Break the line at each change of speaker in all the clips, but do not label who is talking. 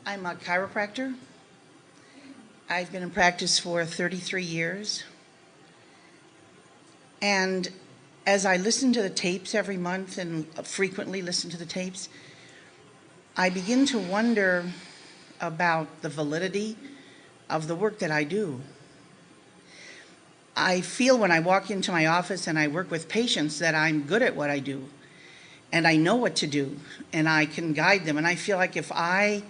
I'm a chiropractor. I've been in practice for 33 years. And as I listen to the tapes every month and frequently listen to the tapes, I begin to wonder about the validity of the work that I do. I feel when I walk into my office and I work with patients that I'm good at what I do, and I know what to do, and I can guide them. And I feel like if I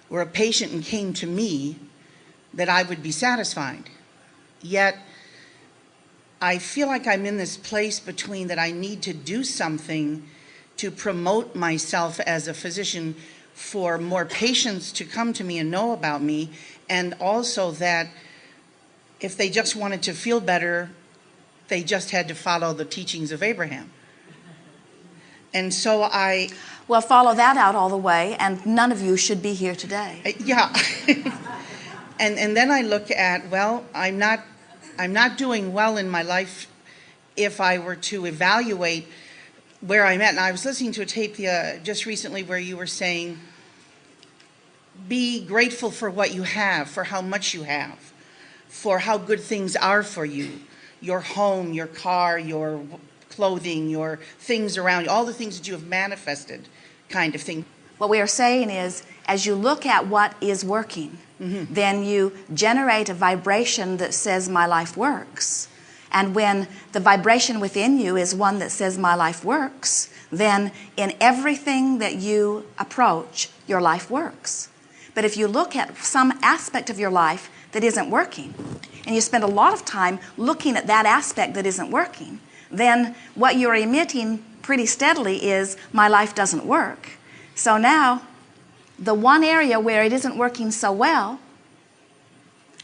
were a patient and came to me, that I would be satisfied. Yet, I feel like I'm in this place between that I need to do something to promote myself as a physician for more patients to come to me and know about me, and also that if they just wanted to feel better, they just had to follow the teachings of Abraham. And so
Well, follow that out all the way, and none of you should be here today.
Yeah. and then I look at, well, I'm not doing well in my life if I were to evaluate where I'm at. And I was listening to a tape just recently where you were saying, be grateful for what you have, for how much you have, for how good things are for you, your home, your car, your clothing, your things around you, all the things that you have manifested, kind of thing.
What we are saying is, as you look at what is working, then you generate a vibration that says, my life works. And when the vibration within you is one that says, my life works, then in everything that you approach, your life works. But if you look at some aspect of your life that isn't working, and you spend a lot of time looking at that aspect that isn't working, then what you're emitting pretty steadily is, my life doesn't work. So now, the one area where it isn't working so well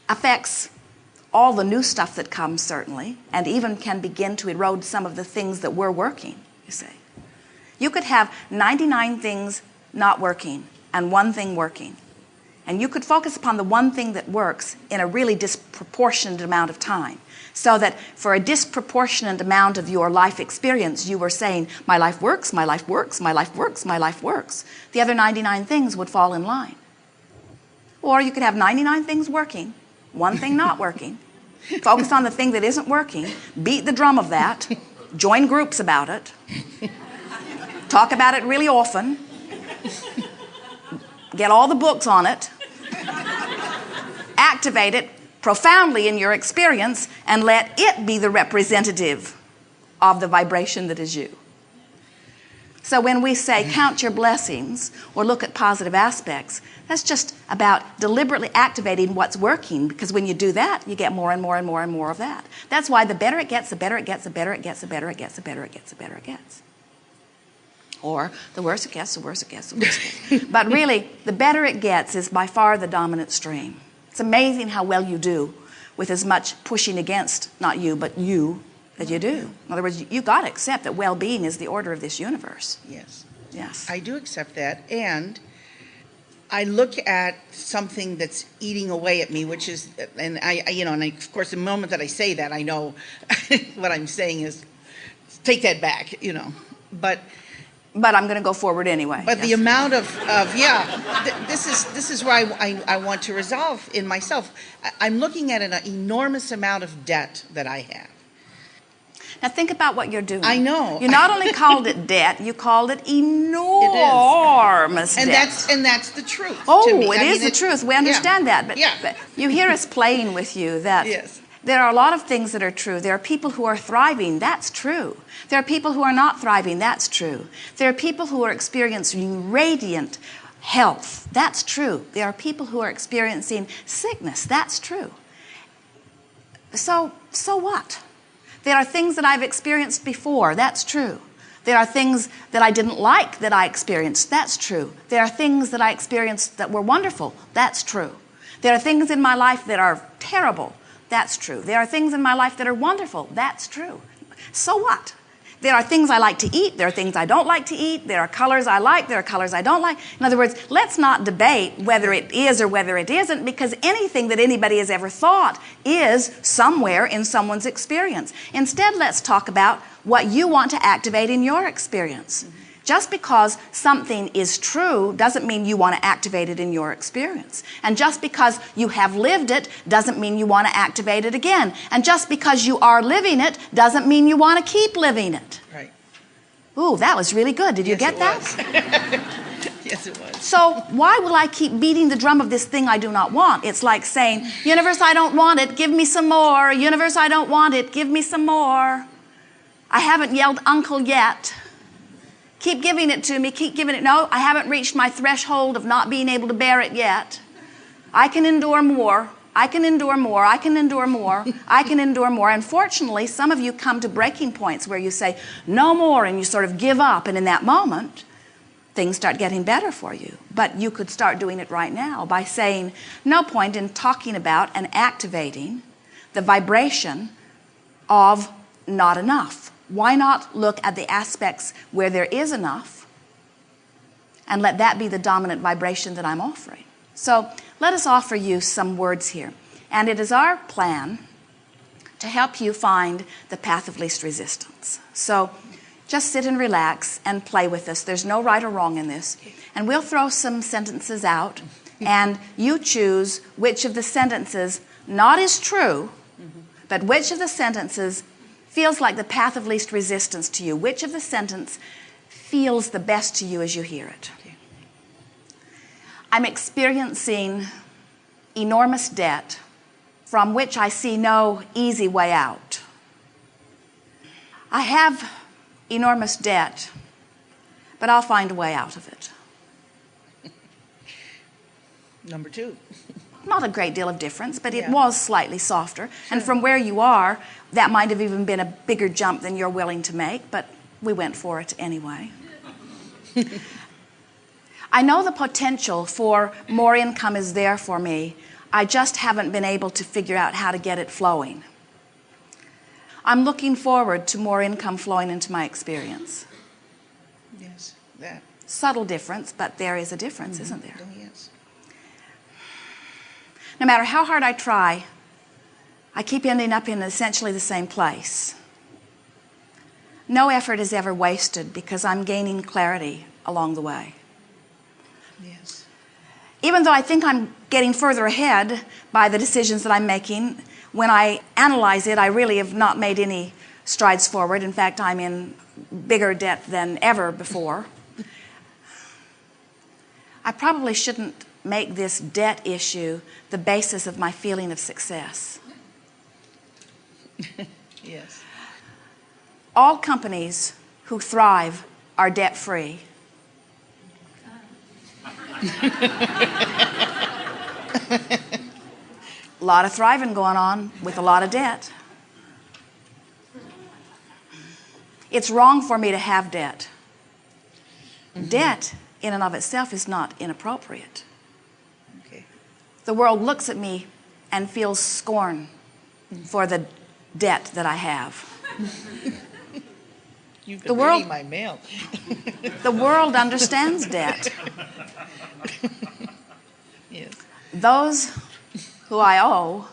affects all the new stuff that comes, certainly, and even can begin to erode some of the things that were working, you see. You could have 99 things not working and one thing working. And you could focus upon the one thing that works in a really disproportionate amount of time. So that for a disproportionate amount of your life experience, you were saying, my life works, my life works, my life works, my life works. The other 99 things would fall in line. Or you could have 99 things working, one thing not working. Focus on the thing that isn't working, beat the drum of that, join groups about it, talk about it really often, get all the books on it, activate it profoundly in your experience, and let it be the representative of the vibration that is you. So when we say count your blessings or look at positive aspects, that's just about deliberately activating what's working, because when you do that, you get more and more and more and more of that. That's why the better it gets, the better it gets, the better it gets, the better it gets, the better it gets, the better it gets. Or the worse it gets, the worse it gets, the worse it gets. But really, the better it gets is by far the dominant stream. It's amazing how well you do with as much pushing against, not you, but you, that you do. In other words, you got to accept that well-being is the order of this universe.
Yes.
Yes.
I do accept that. And I look at something that's eating away at me, which is, and of course, the moment that I say that, I know what I'm saying is, take that back, But
I'm going to go forward anyway.
But yes. The amount of this is where I want to resolve in myself. I'm looking at an enormous amount of debt that I have.
Now think about what you're doing.
I know.
You not only called it debt, you called it enormous debt.
And that's the truth.
Oh,
to me.
it is the truth. We understand that. But you hear us playing with you that
yes.
There are a lot of things that are true. There are people who are thriving. That's true. There are people who are not thriving. That's true. There are people who are experiencing radiant health. That's true. There are people who are experiencing sickness. That's true. So what? There are things that I've experienced before. That's true. There are things that I didn't like that I experienced. That's true. There are things that I experienced that were wonderful. That's true. There are things in my life that are terrible. That's true. There are things in my life that are wonderful. That's true. So what? There are things I like to eat. There are things I don't like to eat. There are colors I like. There are colors I don't like. In other words, let's not debate whether it is or whether it isn't, because anything that anybody has ever thought is somewhere in someone's experience. Instead, let's talk about what you want to activate in your experience. Just because something is true doesn't mean you want to activate it in your experience. And just because you have lived it doesn't mean you want to activate it again. And just because you are living it doesn't mean you want to keep living it.
Right.
Ooh, that was really good. Did you get that?
Yes, it was.
So why will I keep beating the drum of this thing I do not want? It's like saying, universe, I don't want it. Give me some more. Universe, I don't want it. Give me some more. I haven't yelled uncle yet. Keep giving it to me. Keep giving it. No, I haven't reached my threshold of not being able to bear it yet. I can endure more. I can endure more. I can endure more. I can endure more. Unfortunately, some of you come to breaking points where you say, no more, and you sort of give up. And in that moment, things start getting better for you. But you could start doing it right now by saying, no point in talking about and activating the vibration of not enough. Why not look at the aspects where there is enough and let that be the dominant vibration that I'm offering? So let us offer you some words here. And it is our plan to help you find the path of least resistance. So just sit and relax and play with us. There's no right or wrong in this. And we'll throw some sentences out, and you choose which of the sentences not is true, but which of the sentences feels like the path of least resistance to you. Which of the sentence feels the best to you as you hear it?
Okay.
I'm experiencing enormous debt from which I see no easy way out. I have enormous debt, but I'll find a way out of it.
Number 2.
Not a great deal of difference, but it
Yeah.
was slightly softer. And from where you are, that might have even been a bigger jump than you're willing to make, but we went for it anyway. I know the potential for more income is there for me. I just haven't been able to figure out how to get it flowing. I'm looking forward to more income flowing into my experience.
Yes, that.
Subtle difference, but there is a difference, isn't there?
Oh, yes.
No matter how hard I try, I keep ending up in essentially the same place. No effort is ever wasted because I'm gaining clarity along the way.
Yes.
Even though I think I'm getting further ahead by the decisions that I'm making, when I analyze it, I really have not made any strides forward. In fact, I'm in bigger debt than ever before. I probably shouldn't make this debt issue the basis of my feeling of success.
Yes.
All companies who thrive are debt-free. A lot of thriving going on with a lot of debt. It's wrong for me to have debt. Debt in and of itself is not inappropriate.
Okay.
The world looks at me and feels scorn for the debt that I have.
You've
The
been
world-
reading my mail.
The world understands debt.
Yes.
Those who I owe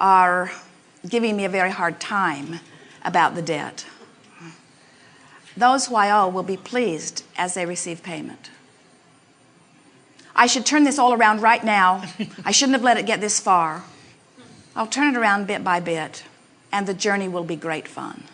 are giving me a very hard time about the debt. Those who I owe will be pleased as they receive payment. I should turn this all around right now. I shouldn't have let it get this far. I'll turn it around bit by bit, and the journey will be great fun.